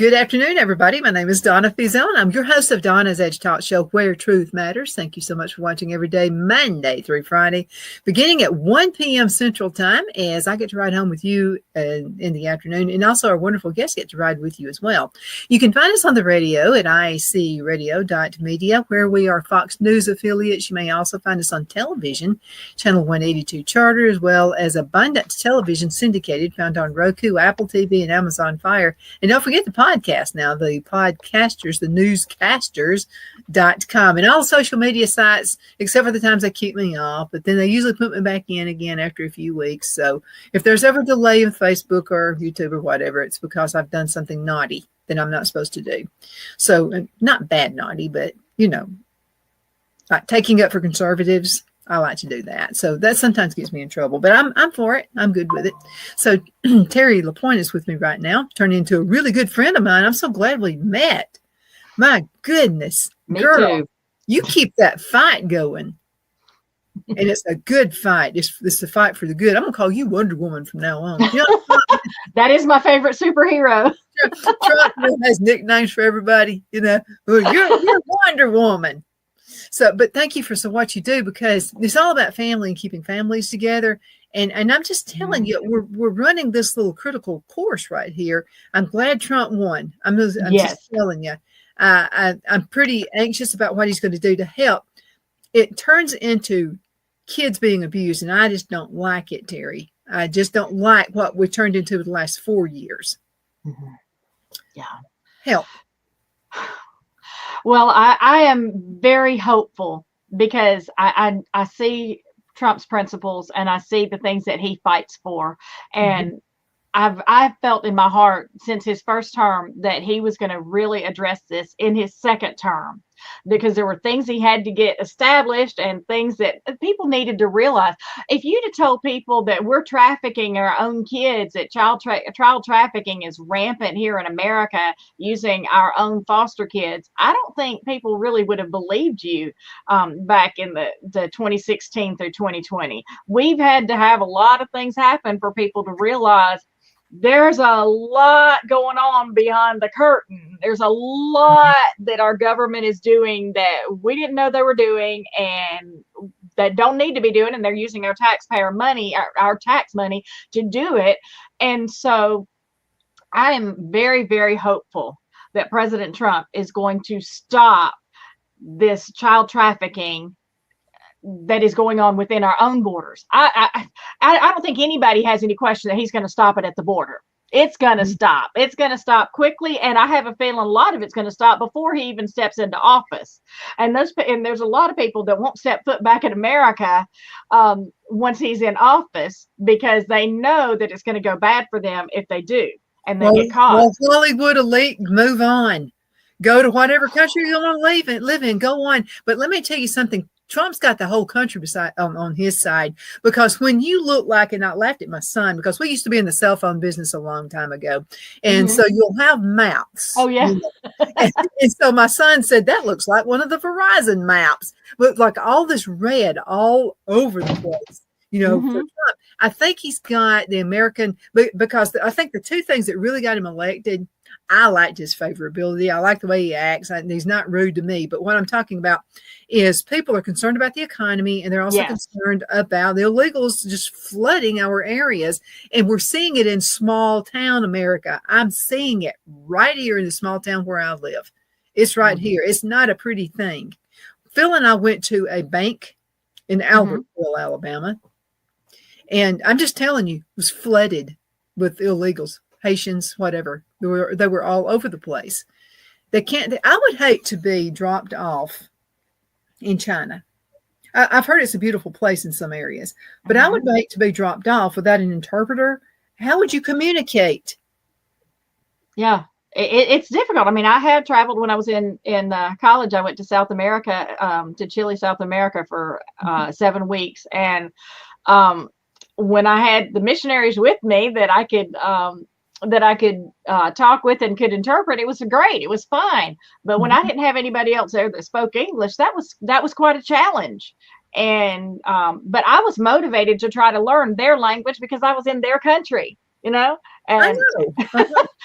Good afternoon, everybody. My name is Donna Fizel, and I'm your host of Donna's Edge Talk Show, Where Truth Matters. Thank you so much for watching every day, Monday through Friday, beginning at 1 p.m. Central Time, as I get to ride home with you in the afternoon, and also our wonderful guests get to ride with you as well. You can find us on the radio at iacradio.media, where we are Fox News affiliates. You may also find us on television, Channel 182 Charter, as well as Abundance Television syndicated, found on Roku, Apple TV, and Amazon Fire. And don't forget the podcast now, the podcasters, the newscasters.com, and all social media sites, except for the times they keep me off, but then they usually put me back in again after a few weeks. So if there's ever a delay in Facebook or YouTube or whatever, it's because I've done something naughty that I'm not supposed to do. So not bad naughty, but like taking up for conservatives. I like to do that. So that sometimes gets me in trouble, but I'm for it. I'm good with it. So Terri LaPoint is with me right now, turned into a really good friend of mine. I'm so glad we met. My goodness. Me girl, too. You keep that fight going. And it's a good fight. It's a fight for the good. I'm going to call you Wonder Woman from now on. You know, that is my favorite superhero. Trump has nicknames for everybody. You know, well, you're Wonder Woman. So, but thank you for what you do, because it's all about family and keeping families together. And I'm just telling you, we're running this little critical course right here. I'm glad Trump won. I'm just telling you, I'm pretty anxious about what he's going to do to help. It turns into kids being abused, and I just don't like it, Terri. I just don't like what we turned into the last 4 years. Mm-hmm. Yeah. Help. Well, I am very hopeful, because I see Trump's principles, and I see the things that he fights for. And I've felt in my heart since his first term that he was going to really address this in his second term, because there were things he had to get established and things that people needed to realize. If you'd have told people that we're trafficking our own kids, that child trafficking is rampant here in America using our own foster kids, I don't think people really would have believed you back in the 2016 through 2020. We've had to have a lot of things happen for people to realize there's a lot going on behind the curtain. There's a lot that our government is doing that we didn't know they were doing, and that don't need to be doing, and they're using our taxpayer money, our tax money, to do it. And so I am very, very hopeful that President Trump is going to stop this child trafficking that is going on within our own borders. I don't think anybody has any question that he's going to stop it at the border. It's going to stop. It's going to stop quickly, and I have a feeling a lot of it's going to stop before he even steps into office. And there's a lot of people that won't step foot back in America once he's in office, because they know that it's going to go bad for them if they do, and they get caught. Well, Hollywood elite, move on. Go to whatever country you want to live in. Go on. But let me tell you something. Trump's got the whole country on his side, because when you look like, and I laughed at my son, because we used to be in the cell phone business a long time ago. And so you'll have maps. Oh, yeah. And so my son said, that looks like one of the Verizon maps, but like all this red all over the place, for Trump. I think he's got the American, because I think the two things that really got him elected, I liked his favorability. I like the way he acts, and he's not rude to me. But what I'm talking about is people are concerned about the economy, and they're also concerned about the illegals just flooding our areas. And we're seeing it in small town America. I'm seeing it right here in the small town where I live. It's right here. It's not a pretty thing. Phil and I went to a bank in Albertville, Alabama. And I'm just telling you, it was flooded with illegals. Haitians, whatever. They were all over the place. I would hate to be dropped off in China. I've heard it's a beautiful place in some areas, but I would hate to be dropped off without an interpreter. How would you communicate? Yeah, it's difficult. I mean, I had traveled when I was in college. I went to South America, to Chile, South America for 7 weeks. And when I had the missionaries with me that I could talk with and could interpret, it was great. It was fine. But when I didn't have anybody else there that spoke English, that was quite a challenge. And but I was motivated to try to learn their language because I was in their country, I And know.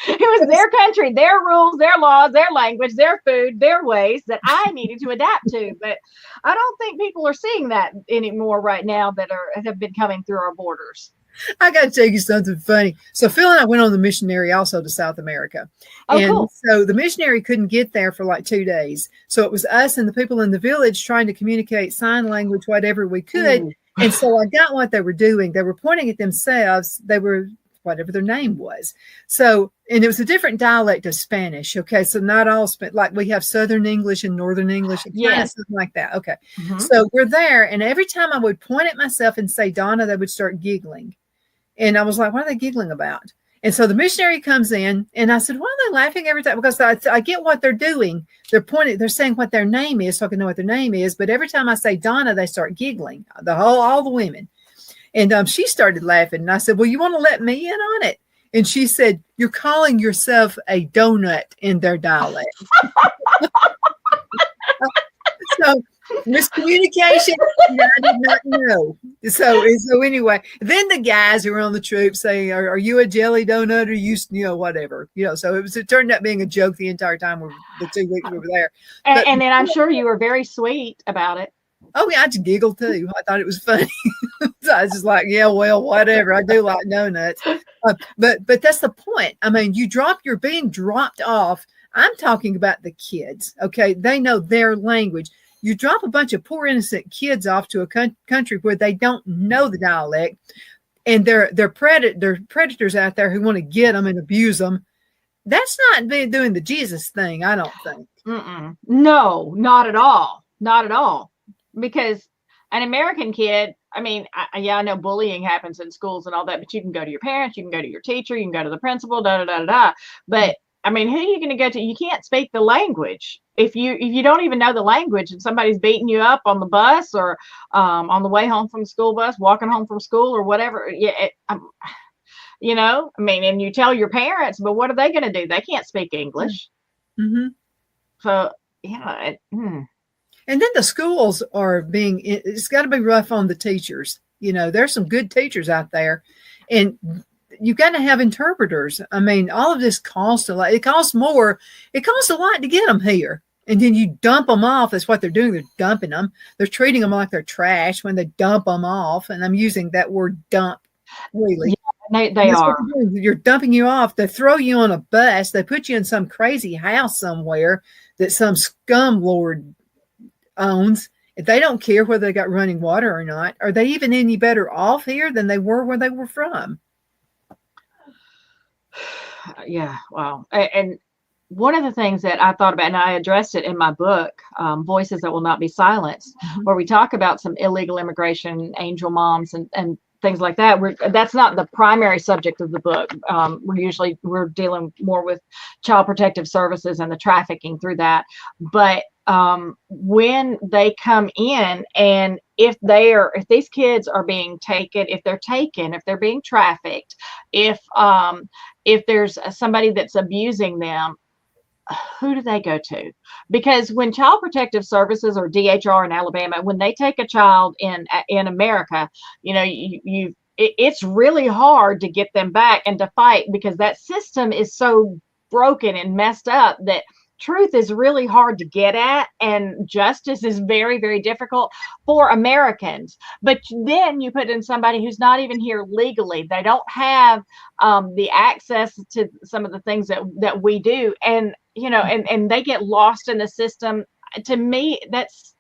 it was their country, their rules, their laws, their language, their food, their ways that I needed to adapt to. But I don't think people are seeing that anymore right now that have been coming through our borders. I got to tell you something funny. So Phil and I went on the missionary also to South America. Oh, And cool. so the missionary couldn't get there for like 2 days. So it was us and the people in the village trying to communicate sign language, whatever we could. Ooh. And so I got what they were doing. They were pointing at themselves. They were whatever their name was. So, and it was a different dialect of Spanish. Okay. So not all, like we have Southern English and Northern English, and kind of something like that. Okay. Mm-hmm. So we're there. And every time I would point at myself and say, Donna, they would start giggling. And I was like, what are they giggling about? And so the missionary comes in and I said, why are they laughing every time? Because I get what they're doing. They're pointing, they're saying what their name is, so I can know what their name is. But every time I say Donna, they start giggling, all the women. And she started laughing. And I said, well, you want to let me in on it? And she said, you're calling yourself a donut in their dialect. So miscommunication, I did not know. So anyway, then the guys who were on the troop say, are you a jelly donut or you whatever, so it turned out being a joke the entire time the 2 weeks we were there. And then I'm sure you were very sweet about it. Oh yeah, I just giggled too. I thought it was funny. So I was just like, yeah, well, whatever. I do like donuts. But that's the point. I mean, you're being dropped off. I'm talking about the kids. Okay. They know their language. You drop a bunch of poor innocent kids off to a country where they don't know the dialect, and they're predators out there who want to get them and abuse them. That's not doing the Jesus thing, I don't think. Mm-mm. No, not at all. Not at all. Because an American kid, I mean, I know bullying happens in schools and all that, but you can go to your parents, you can go to your teacher, you can go to the principal, But I mean, who are you going to go to? You can't speak the language. If you don't even know the language and somebody's beating you up on the bus or on the way home from the school bus, walking home from school or whatever, I mean, and you tell your parents, but what are they going to do? They can't speak English. Mm-hmm. So, yeah. And then the schools it's got to be rough on the teachers. There's some good teachers out there, and you got to have interpreters. I mean, all of this costs a lot. It costs more. It costs a lot to get them here. And then you dump them off. That's what they're doing. They're dumping them. They're treating them like they're trash when they dump them off. And I'm using that word dump really. Yeah, they are. You're dumping you off. They throw you on a bus. They put you in some crazy house somewhere that some scum lord owns. If they don't care whether they got running water or not, are they even any better off here than they were where they were from? Yeah, wow. And one of the things that I thought about, and I addressed it in my book, Voices That Will Not Be Silenced, where we talk about some illegal immigration, angel moms, and things like that. That's not the primary subject of the book. We're dealing more with child protective services and the trafficking through that. But when they come in, and if these kids are being taken, if they're being trafficked, if there's somebody that's abusing them, who do they go to? Because when Child Protective Services or DHR in Alabama, when they take a child in America, it's really hard to get them back and to fight, because that system is so broken and messed up that truth is really hard to get at, and justice is very, very difficult for Americans. But then you put in somebody who's not even here legally. They don't have the access to some of the things that we do, and and they get lost in the system. To me, that's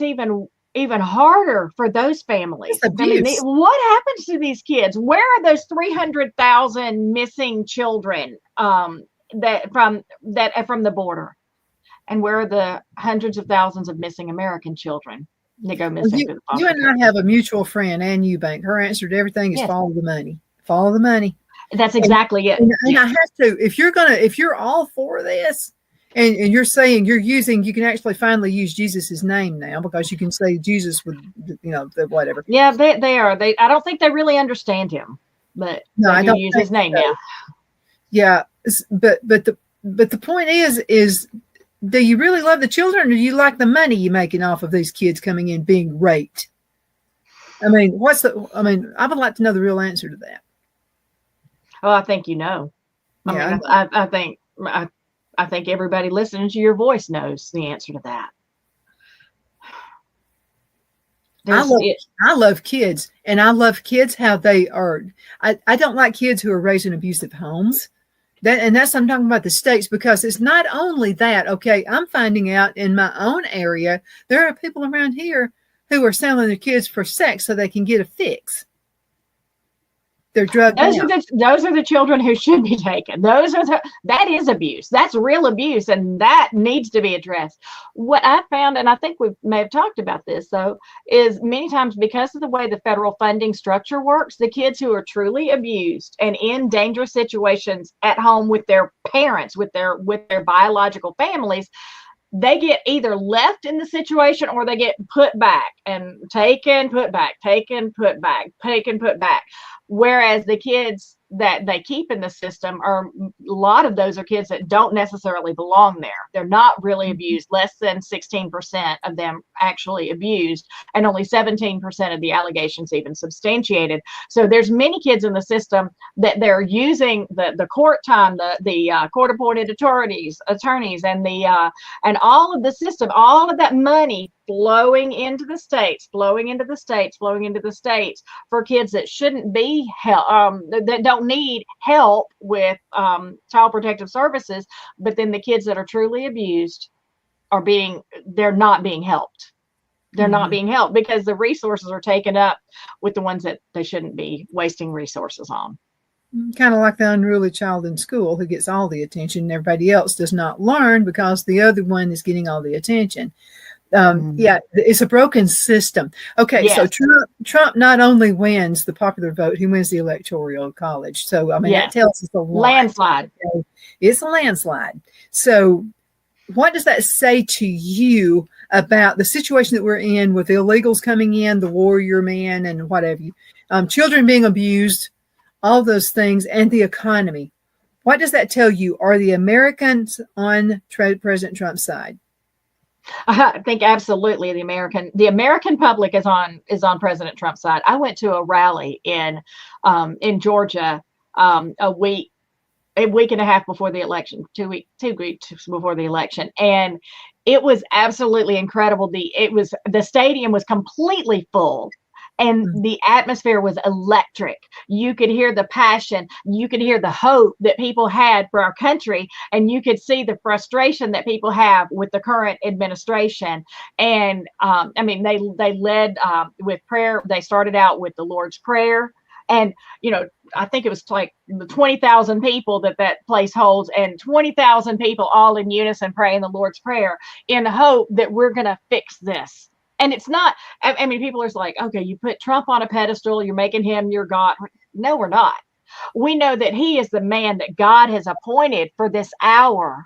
even harder for those families. I mean, what happens to these kids? Where are those 300,000 missing children from the border? And where are the hundreds of thousands of missing American children that go missing? You and I have a mutual friend, Ann Eubank. Her answer to everything is follow the money. Follow the money. That's exactly it. And I have to, if you're all for this, and you're saying you can actually finally use Jesus's name now, because you can say Jesus with, whatever. Yeah, they are. I don't think they really understand him, but no, I don't use his name now. Yeah, but the point is, do you really love the children, or do you like the money you're making off of these kids coming in being raped? I mean, I would like to know the real answer to that. Oh, I think you know. I Yeah, mean, I think everybody listening to your voice knows the answer to that. I There's love it. I love kids, and I love kids how they are. I don't like kids who are raised in abusive homes. That's I'm talking about the states, because it's not only that. Okay, I'm finding out in my own area there are people around here who are selling their kids for sex so they can get a fix. They're drugged out. Those are the children who should be taken. That is abuse. That's real abuse, and that needs to be addressed. What I found, and I think we may have talked about this though, is many times because of the way the federal funding structure works, the kids who are truly abused and in dangerous situations at home with their parents, with their biological families, they get either left in the situation or they get put back and taken, put back, taken, put back, taken, put back. Whereas the kids that they keep in the system are, a lot of those are kids that don't necessarily belong there. They're not really abused. Less than 16% of them actually abused, and only 17% of the allegations even substantiated. So there's many kids in the system that they're using the court time, the court appointed attorneys, and all of the system, all of that money flowing into the states, flowing into the states, flowing into the states for kids that shouldn't be that don't need help with child protective services. But then the kids that are truly abused they're not being helped. They're not being helped because the resources are taken up with the ones that they shouldn't be wasting resources on. Kind of like the unruly child in school who gets all the attention and everybody else does not learn because the other one is getting all the attention. Yeah, it's a broken system. Okay, yes. So Trump not only wins the popular vote, he wins the electoral college. So, I mean, that tells us a lot. Landslide. Okay? It's a landslide. So what does that say to you about the situation that we're in with the illegals coming in, the warrior man and what have you, children being abused, all those things, and the economy? What does that tell you? Are the Americans on President Trump's side? I think absolutely the American public is on President Trump's side. I went to a rally in Georgia a week and a half before the election, 2 weeks before the election, and it was absolutely incredible. The stadium was completely full. And the atmosphere was electric. You could hear the passion. You could hear the hope that people had for our country. And you could see the frustration that people have with the current administration. And I mean, they led with prayer. They started out with the Lord's Prayer. And, you know, I think it was like the 20,000 people that place holds, and 20,000 people all in unison praying the Lord's Prayer in hope that we're going to fix this. And it's not, I mean, people are like, okay, you put Trump on a pedestal, you're making him your God. No, we're not. We know that he is the man that God has appointed for this hour.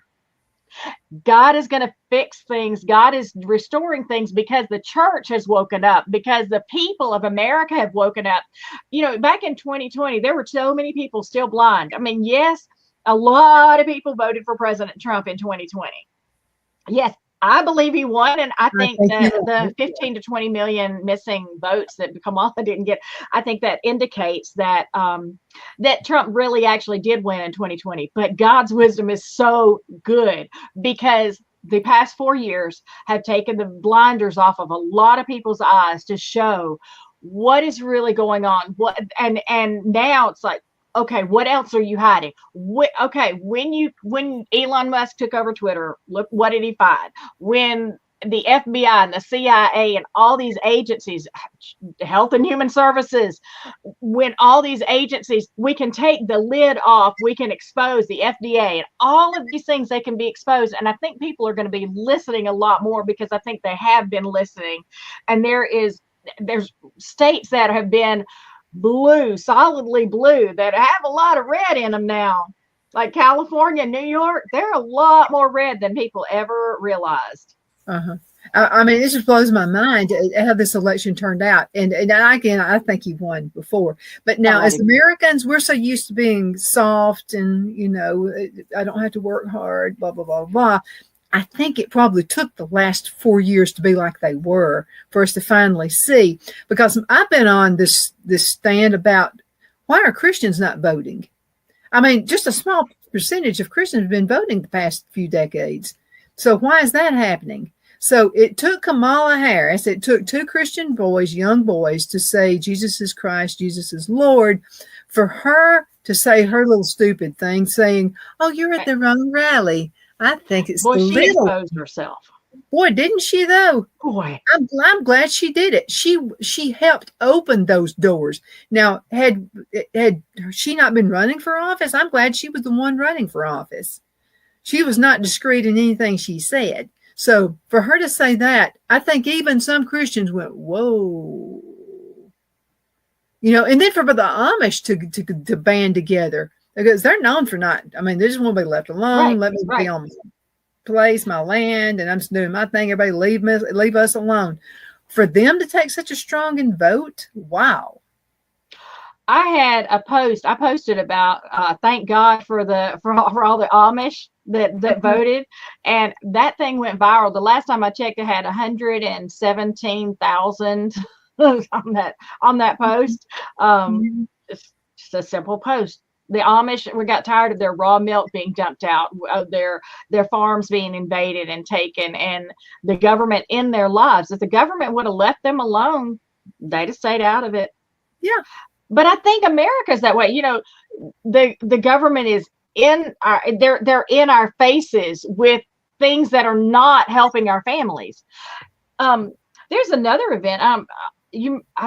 God is going to fix things. God is restoring things because the church has woken up, because the people of America have woken up. You know, back in 2020, there were so many people still blind. I mean, yes, a lot of people voted for President Trump in 2020. Yes, I believe he won, and I think that the 15 to 20 million missing votes that Kamala didn't get, I think that indicates that that Trump really actually did win in 2020. But God's wisdom is so good because the past 4 years have taken the blinders off of a lot of people's eyes to show what is really going on. And now it's like, okay, what else are you hiding? Okay, when Elon Musk took over Twitter, look, what did he find? When the FBI and the CIA and all these agencies, Health and Human Services, when all these agencies, we can take the lid off, we can expose the FDA and all of these things, they can be exposed. And I think people are going to be listening a lot more because I think they have been listening. And there's states that have been blue, solidly blue, that have a lot of red in them now, like California, New York. They're a lot more red than people ever realized. I mean, it just blows my mind how this election turned out. And again, I think he won before, but now as Americans, we're so used to being soft and, you know, I don't have to work hard, blah, blah, blah, blah. I think it probably took the last 4 years to be like they were for us to finally see, because I've been on this stand about why are Christians not voting? I mean, just a small percentage of Christians have been voting the past few decades. So why is that happening? So it took Kamala Harris, it took two Christian boys, young boys, to say Jesus is Christ, Jesus is Lord, for her to say her little stupid thing, saying, "Oh, you're at the wrong rally." I think it's Boy, she little. exposed herself. Boy, didn't she though? Boy, I'm glad she did it. She helped open those doors. Now, had she not been running for office, I'm glad she was the one running for office. She was not discreet in anything she said. So for her to say that, I think even some Christians went, "Whoa." And then for the Amish to band together, because they're known for not, I mean, they just want to be left alone. Let me be on my place, my land, and I'm just doing my thing. Everybody leave us alone. For them to take such a strong and vote, wow. I had a post. I posted about thank God for all the Amish that voted, and that thing went viral. The last time I checked, it had 117,000 on that post. Just a simple post. The Amish, we got tired of their raw milk being dumped out, of their farms being invaded and taken, and the government in their lives. If the government would have left them alone, they'd have stayed out of it. Yeah. But I think America's that way. The government is they're in our faces with things that are not helping our families. There's another event. I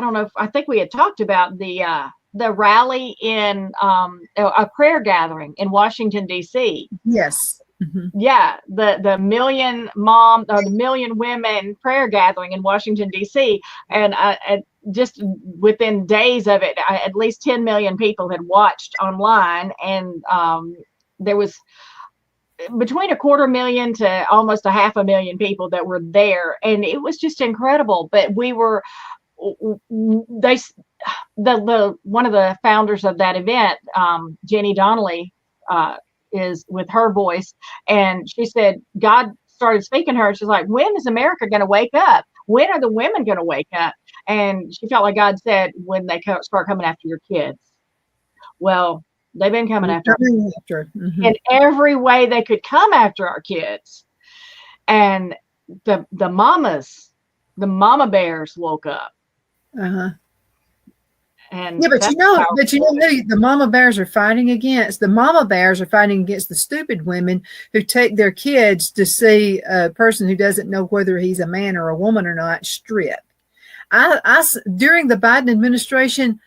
don't know I think we had talked about the rally in a prayer gathering in Washington, D.C. Yes. Mm-hmm. Yeah, the million women prayer gathering in Washington, D.C. And just within days of it, at least 10 million people had watched online, and there was between 250,000 to almost 500,000 people that were there, and it was just incredible. But one of the founders of that event, Jenny Donnelly, is with her voice, and she said God started speaking to her. She's like, when is America going to wake up? When are the women going to wake up? And she felt like God said, when they start coming after your kids. Well, they've been coming after mm-hmm. in every way they could come after our kids. And the mama bears woke up. Uh-huh. And yeah, but the mama bears are fighting against the stupid women who take their kids to see a person who doesn't know whether he's a man or a woman or not strip. During the Biden administration,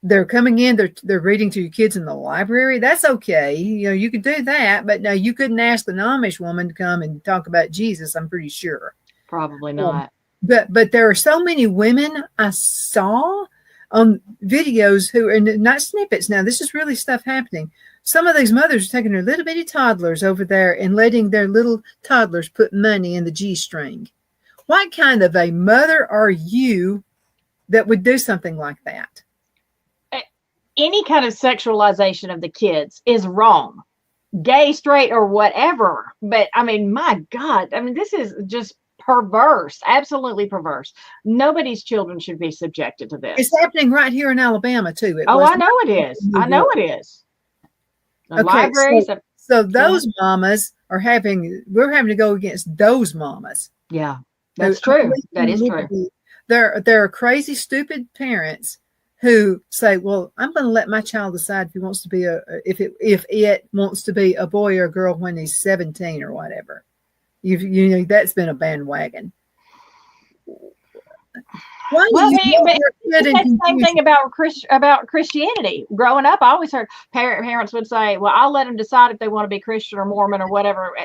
they're coming in, they're reading to your kids in the library. That's okay. You could do that, but no, you couldn't ask an Amish woman to come and talk about Jesus, I'm pretty sure. Probably not. But there are so many women I saw on videos who are not snippets. Now, this is really stuff happening. Some of these mothers are taking their little bitty toddlers over there and letting their little toddlers put money in the G-string. What kind of a mother are you that would do something like that? Any kind of sexualization of the kids is wrong, gay, straight, or whatever. But I mean, my God, this is just perverse, absolutely perverse. Nobody's children should be subjected to this. It's happening right here in Alabama too. I know it is. I know it is. The libraries. So those mamas we're having to go against those mamas. Yeah, that's true. That is true. There are crazy, stupid parents who say, "Well, I'm going to let my child decide if he wants to be if it wants to be a boy or a girl when he's 17 or whatever." That's been a bandwagon. Well, it's the same thing about Christianity. Growing up, I always heard parents would say, "Well, I'll let them decide if they want to be Christian or Mormon or whatever."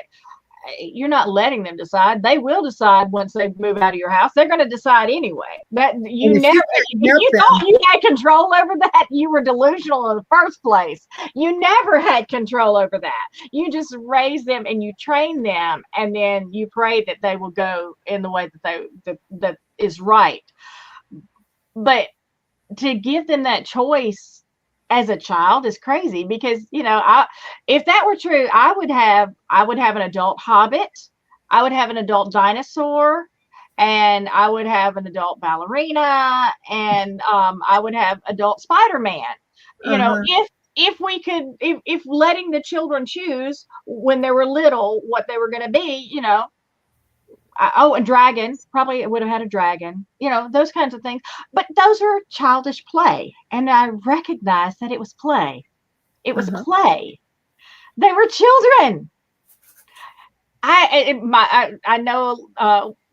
You're not letting them decide. They will decide once they move out of your house. They're going to decide anyway. That you thought you had control over that, you were delusional in the first place. You never had control over that. You just raise them and you train them, and then you pray that they will go in the way that is right. But to give them that choice as a child is crazy, because if that were true, I would have an adult hobbit, I would have an adult dinosaur, and I would have an adult ballerina, and I would have adult Spider-Man. if we could, if letting the children choose when they were little what they were going to be, a dragon, probably it would have had a dragon, those kinds of things. But those are childish play. And I recognize that it was play. It was play. They were children. I know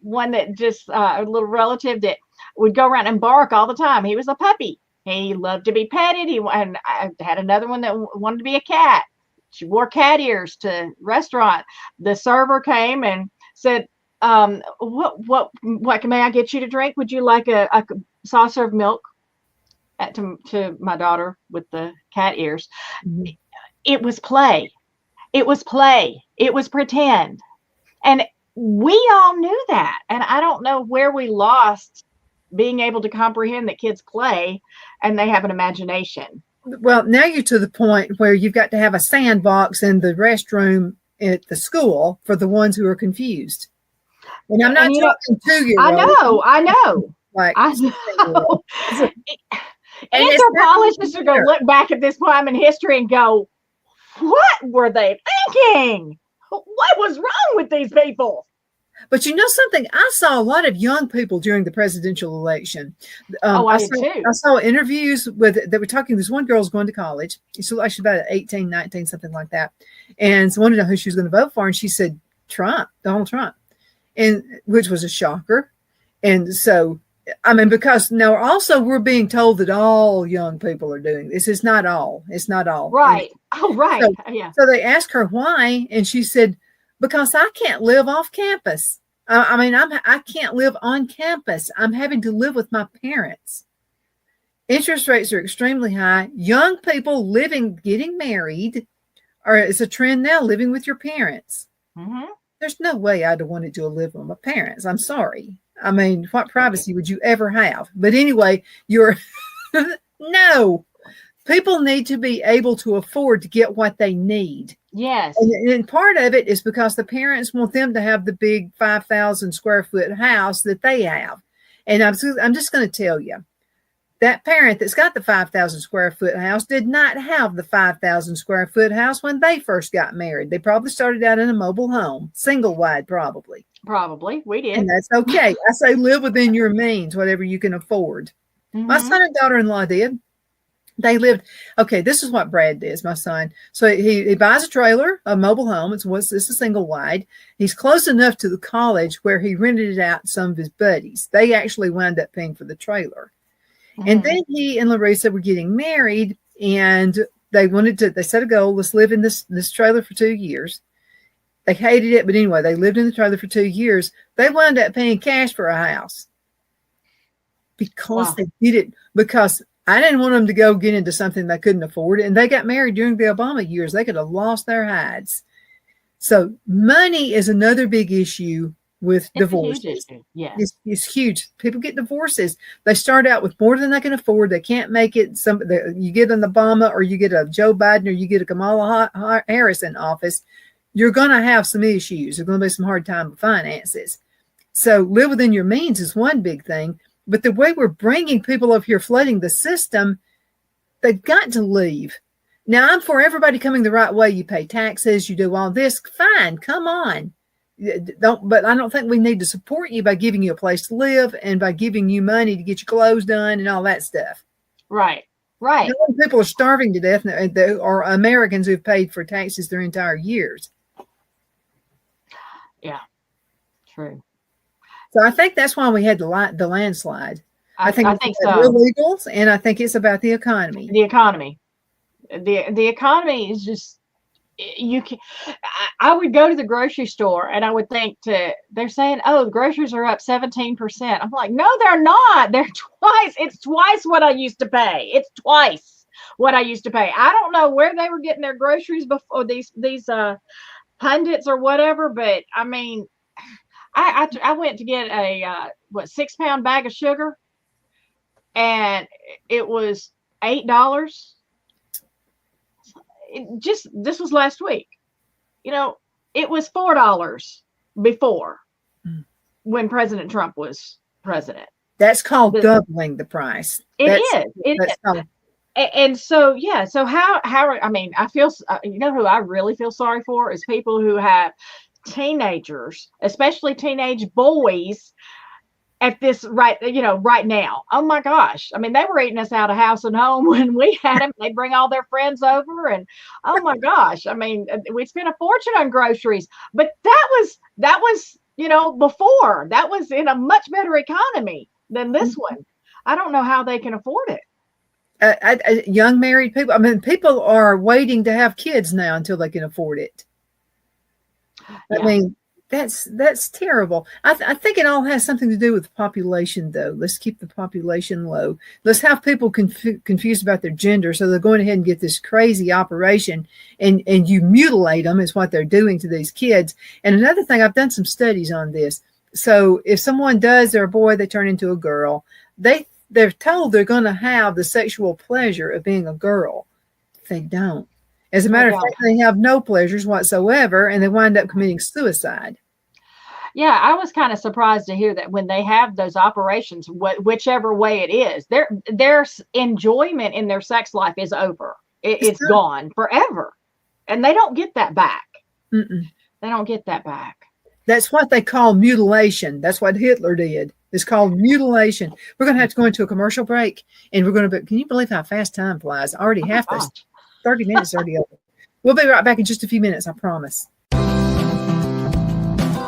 one that just a little relative that would go around and bark all the time. He was a puppy. He loved to be petted. And I had another one that wanted to be a cat. She wore cat ears to restaurant. The server came and said, what may I get you to drink? Would you like a saucer of milk? To my daughter with the cat ears. Mm-hmm. It was play. It was play. It was pretend. And we all knew that. And I don't know where we lost being able to comprehend that kids play and they have an imagination. Well, now you're to the point where you've got to have a sandbox in the restroom at the school for the ones who are confused. And I'm not talking 2-year-olds. I know. I know. Anthropologists are going to look back at this time in history and go, what were they thinking? What was wrong with these people? But you know something? I saw a lot of young people during the presidential election. I did too. I saw interviews that were talking. This one girl's going to college. She's actually about 18, 19, something like that. And so wanted to know who she was going to vote for. And she said, Donald Trump. And which was a shocker. And so, because now also we're being told that all young people are doing this. It's not all. Right. Right. So they asked her why. And she said, because I can't live off campus. I can't live on campus. I'm having to live with my parents. Interest rates are extremely high. Young people getting married, it's a trend now, living with your parents. Mm-hmm. There's no way I'd have wanted to live with my parents. I'm sorry. What privacy would you ever have? But anyway, no. People need to be able to afford to get what they need. Yes. And part of it is because the parents want them to have the big 5,000 square foot house that they have. And I'm just going to tell you, that parent that's got the 5,000 square foot house did not have the 5,000 square foot house when they first got married. They probably started out in a mobile home, single wide probably. Probably. We did. And that's okay. I say live within your means, whatever you can afford. Mm-hmm. My son and daughter-in-law did. They lived, okay, this is what Brad does, my son. So he buys a trailer, a mobile home. It's a single wide. He's close enough to the college where he rented it out to some of his buddies. They actually wound up paying for the trailer. Mm-hmm. And then he and Larissa were getting married, and they set a goal, let's live in this trailer for 2 years. They hated it, but anyway, they lived in the trailer for 2 years. They wound up paying cash for a house because they did it, because I didn't want them to go get into something they couldn't afford. And they got married during the Obama years. They could have lost their hides. So money is another big issue with divorces. Yes. It's huge. People get divorces. They start out with more than they can afford. They can't make it. You get an Obama, or you get a Joe Biden, or you get a Kamala Harris in office. You're going to have some issues. There's going to be some hard time with finances. So live within your means is one big thing. But the way we're bringing people over here, flooding the system, they've got to leave. Now, I'm for everybody coming the right way. You pay taxes, you do all this. Fine, come on. But I don't think we need to support you by giving you a place to live and by giving you money to get your clothes done and all that stuff. Right. People are starving to death, or Americans who've paid for taxes their entire years. Yeah, true. So I think that's why we had the landslide. I think so. Illegals, and I think it's about the economy. The economy is just, you can. I would go to the grocery store and I would think they're saying, oh, the groceries are up 17%. I'm like, no, they're not. They're twice. It's twice what I used to pay. It's twice what I used to pay. I don't know where they were getting their groceries before, these pundits or whatever, but I went to get a 6-pound bag of sugar, and it was $8. This was last week. It was $4 before when President Trump was president. That's called doubling the price. It is. And so, yeah, so I mean, I feel, you know, who I really feel sorry for is people who have teenagers, especially teenage boys at this right now. Oh my gosh. I mean, they were eating us out of house and home when we had them. They bring all their friends over and oh my gosh. I mean, we spent a fortune on groceries, but that was, before. That was in a much better economy than this one. I don't know how they can afford it. Young married people. I mean, people are waiting to have kids now until they can afford it. Yeah. I mean, that's terrible. I think it all has something to do with the population, though. Let's keep the population low. Let's have people confused about their gender, so they're going ahead and get this crazy operation, and you mutilate them is what they're doing to these kids. And another thing, I've done some studies on this. So if someone does, they're a boy, they turn into a girl. They're told they're going to have the sexual pleasure of being a girl. They don't. As a matter of fact, they have no pleasures whatsoever, and they wind up committing suicide. Yeah, I was kind of surprised to hear that when they have those operations, whichever way it is, their enjoyment in their sex life is over. It's gone forever, and they don't get that back. Mm-mm. They don't get that back. That's what they call mutilation. That's what Hitler did. It's called mutilation. We're going to have to go into a commercial break, and we're going to. Can you believe how fast time flies? Already half this 30 minutes already over. We'll be right back in just a few minutes, I promise.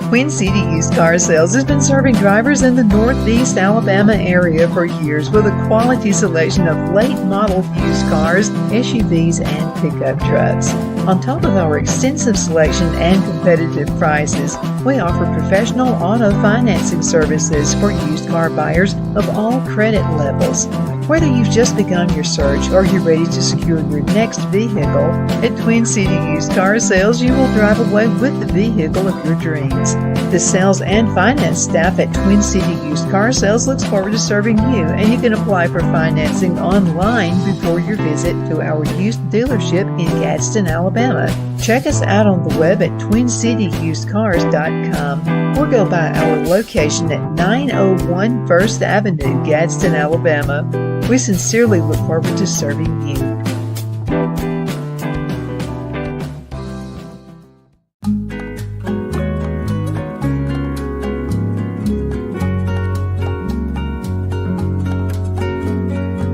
Twin City Used Car Sales has been serving drivers in the Northeast Alabama area for years with a quality selection of late model used cars, SUVs, and pickup trucks. On top of our extensive selection and competitive prices, we offer professional auto financing services for used car buyers of all credit levels. Whether you've just begun your search or you're ready to secure your next vehicle, at Twin City Used Car Sales, you will drive away with the vehicle of your dreams. The sales and finance staff at Twin City Used Car Sales looks forward to serving you, and you can apply for financing online before your visit to our used dealership in Gadsden, Alabama. Check us out on the web at twincityusedcars.com or go by our location at 901 First Avenue, Gadsden, Alabama. We sincerely look forward to serving you.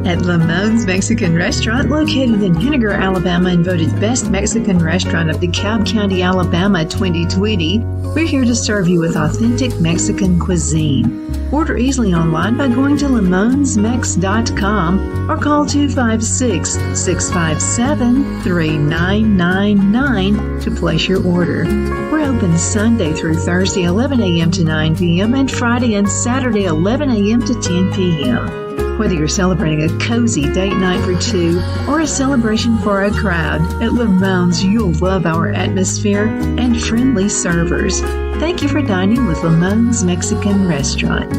At Lamone's Mexican Restaurant, located in Henniger, Alabama, and voted Best Mexican Restaurant of DeKalb County, Alabama 2020, we're here to serve you with authentic Mexican cuisine. Order easily online by going to lamonsmex.com or call 256-657-3999 to place your order. We're open Sunday through Thursday, 11 a.m. to 9 p.m. and Friday and Saturday, 11 a.m. to 10 p.m. Whether you're celebrating a cozy date night for two or a celebration for a crowd, at Lamone's you'll love our atmosphere and friendly servers. Thank you for dining with Lamone's Mexican Restaurant.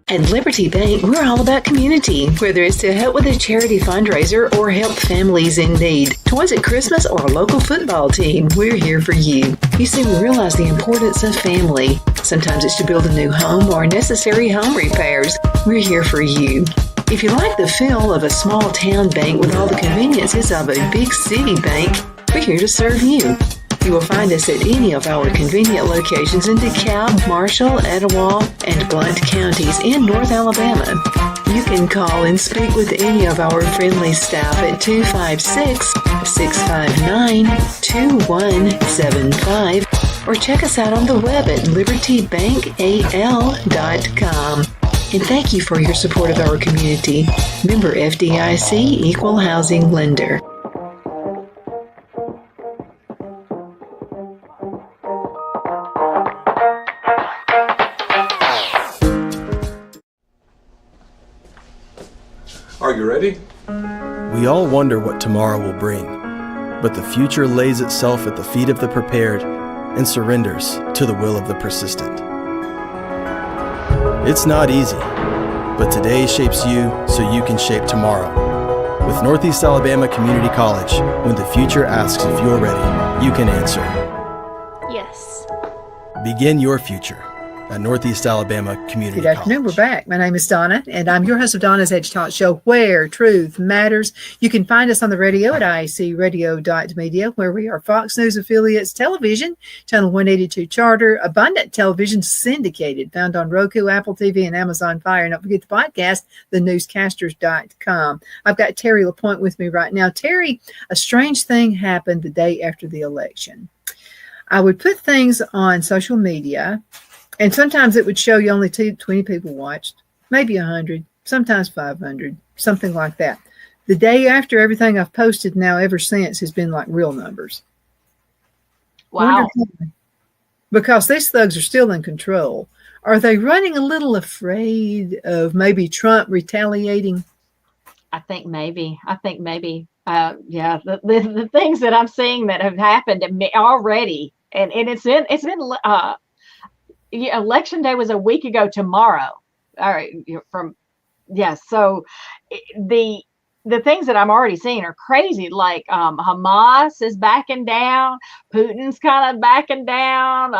At Liberty Bank, we're all about community, whether it's to help with a charity fundraiser or help families in need. Toys at Christmas or a local football team, we're here for you. You see, we realize the importance of family. Sometimes it's to build a new home or necessary home repairs. We're here for you. If you like the feel of a small town bank with all the conveniences of a big city bank, we're here to serve you. You will find us at any of our convenient locations in DeKalb, Marshall, Etowah, and Blount counties in North Alabama. You can call and speak with any of our friendly staff at 256-659-2175 or check us out on the web at libertybankal.com. And thank you for your support of our community. Member FDIC Equal Housing Lender. Are you ready? We all wonder what tomorrow will bring, but the future lays itself at the feet of the prepared and surrenders to the will of the persistent. It's not easy, but today shapes you so you can shape tomorrow. With Northeast Alabama Community College, when the future asks if you're ready, you can answer. Yes. Begin your future at Northeast Alabama Community Good afternoon. College. We're back. My name is Donna, and I'm your host of Donna's Edge Talk Show, where truth matters. You can find us on the radio at iacradio.media, where we are Fox News Affiliates Television, Channel 182 Charter, Abundant Television Syndicated, found on Roku, Apple TV, and Amazon Fire. And don't forget the podcast, thenewscasters.com. I've got Terri LaPoint with me right now. Terri, a strange thing happened the day after the election. I would put things on social media, and sometimes it would show you only 20 people watched, maybe 100, sometimes 500, something like that. The day after, everything I've posted now ever since has been like real numbers. Wow. Because these thugs are still in control. Are they running a little afraid of maybe Trump retaliating? I think maybe. Yeah, the things that I'm seeing that have happened to me already, and it's in election day was a week ago tomorrow. All right, so the things that I'm already seeing are crazy. Like Hamas is backing down, Putin's kind of backing down,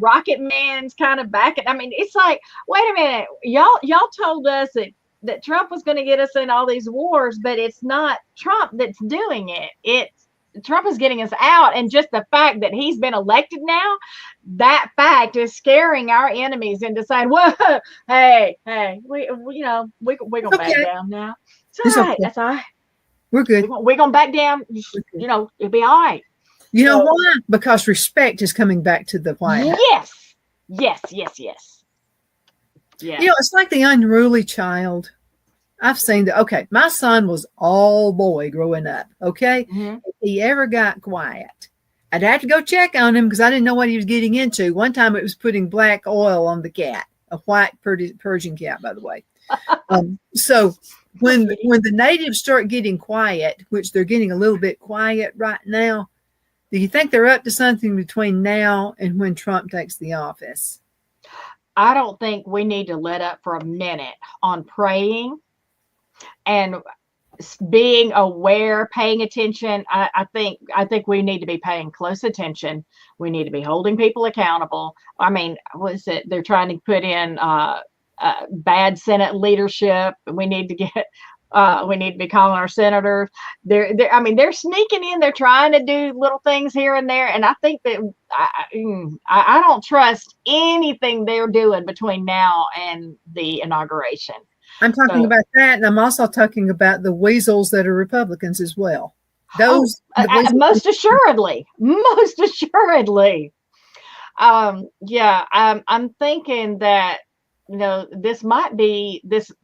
Rocket Man's kind of backing. I mean, it's like, wait a minute, y'all told us that Trump was going to get us in all these wars, but it's not Trump that's doing it. Trump is getting us out, and just the fact that he's been elected now, that fact is scaring our enemies into saying, "Whoa, hey, we gonna back down now. It's all right. That's all right. We're good. We're gonna back down. It'll be all right." You know why? Because respect is coming back to the White House. Yes. You know, it's like the unruly child. I've seen that. Okay, my son was all boy growing up. Okay, If he ever got quiet, I'd have to go check on him because I didn't know what he was getting into. One time it was putting black oil on the cat, a white Persian cat, by the way. So when the natives start getting quiet, which they're getting a little bit quiet right now, do you think they're up to something between now and when Trump takes the office? I don't think we need to let up for a minute on praying and being aware, paying attention. I think we need to be paying close attention. We need to be holding people accountable. I mean, what is it? They're trying to put in bad Senate leadership. We need to be calling our senators. They're sneaking in. They're trying to do little things here and there. And I think that I don't trust anything they're doing between now and the inauguration. I'm talking about that, and I'm also talking about the weasels that are Republicans as well. Most assuredly. I'm thinking that this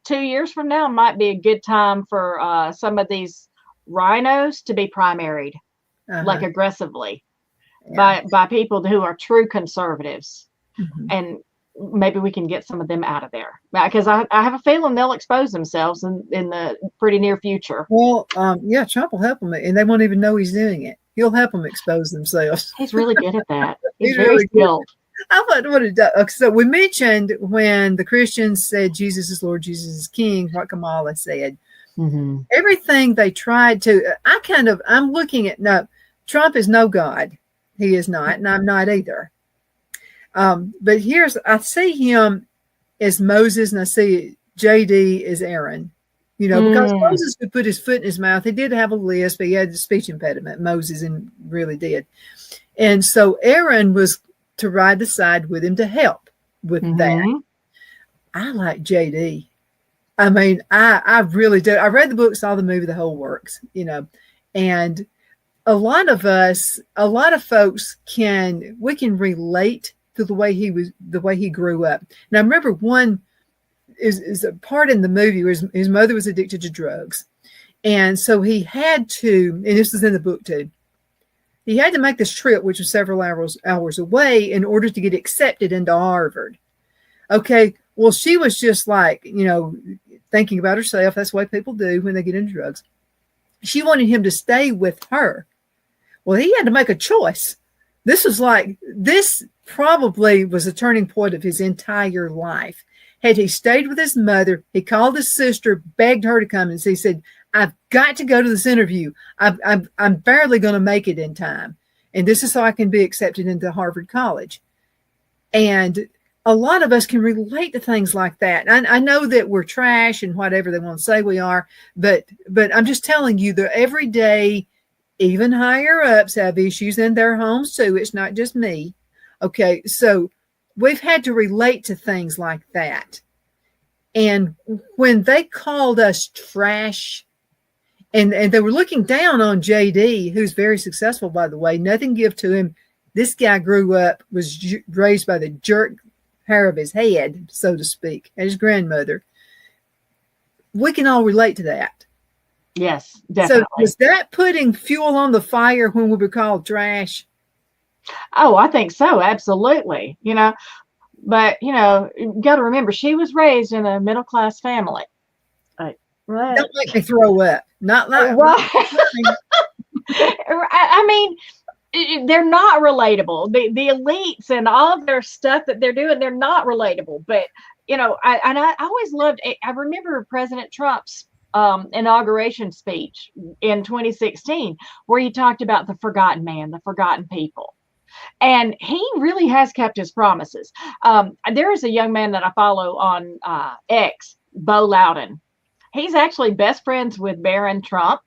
2 years from now might be a good time for some of these rhinos to be primaried, like aggressively, by people who are true conservatives, and maybe we can get some of them out of there, because I have a feeling they'll expose themselves in the pretty near future. Well, Trump will help them, and they won't even know he's doing it. He'll help them expose themselves. He's really good at that. He's very really skilled. I thought what it does. So we mentioned when the Christians said Jesus is Lord, Jesus is King, what Kamala said. Everything they tried to, I'm looking at, no, Trump is no God. He is not, and I'm not either. But I see him as Moses, and I see JD as Aaron, because Moses could put his foot in his mouth. He did have a lisp, but he had a speech impediment. Moses really did. And so Aaron was to ride the side with him to help with that. I like JD. I mean, I really do. I read the book, saw the movie, the whole works, and a lot of folks can relate to the way he grew up. And I remember one is a part in the movie where his mother was addicted to drugs. And so he had to, and this is in the book too, he had to make this trip, which was several hours away, in order to get accepted into Harvard. Okay. Well, she was just like, thinking about herself. That's what people do when they get into drugs. She wanted him to stay with her. Well, he had to make a choice. This probably was a turning point of his entire life. Had he stayed with his mother, he called his sister, begged her to come, and he said, I've got to go to this interview. I'm barely going to make it in time. And this is so I can be accepted into Harvard College. And a lot of us can relate to things like that. And I know that we're trash and whatever they want to say we are, but I'm just telling you that every day, even higher ups have issues in their homes too. It's not just me. Okay, so we've had to relate to things like that. And when they called us trash, and they were looking down on JD, who's very successful, by the way, nothing give to him. This guy grew up, was raised by the jerk hair of his head, so to speak, and his grandmother. We can all relate to that. Yes, definitely. So was that putting fuel on the fire when we were called trash? Oh, I think so. Absolutely. But you got to remember, she was raised in a middle-class family. Right. Don't make me throw up. Not like right. I mean, they're not relatable. The elites and all of their stuff that they're doing, they're not relatable. But I always loved. I remember President Trump's inauguration speech in 2016, where he talked about the forgotten man, the forgotten people. And he really has kept his promises. There is a young man that I follow on X, Bo Loudon. He's actually best friends with Barron Trump.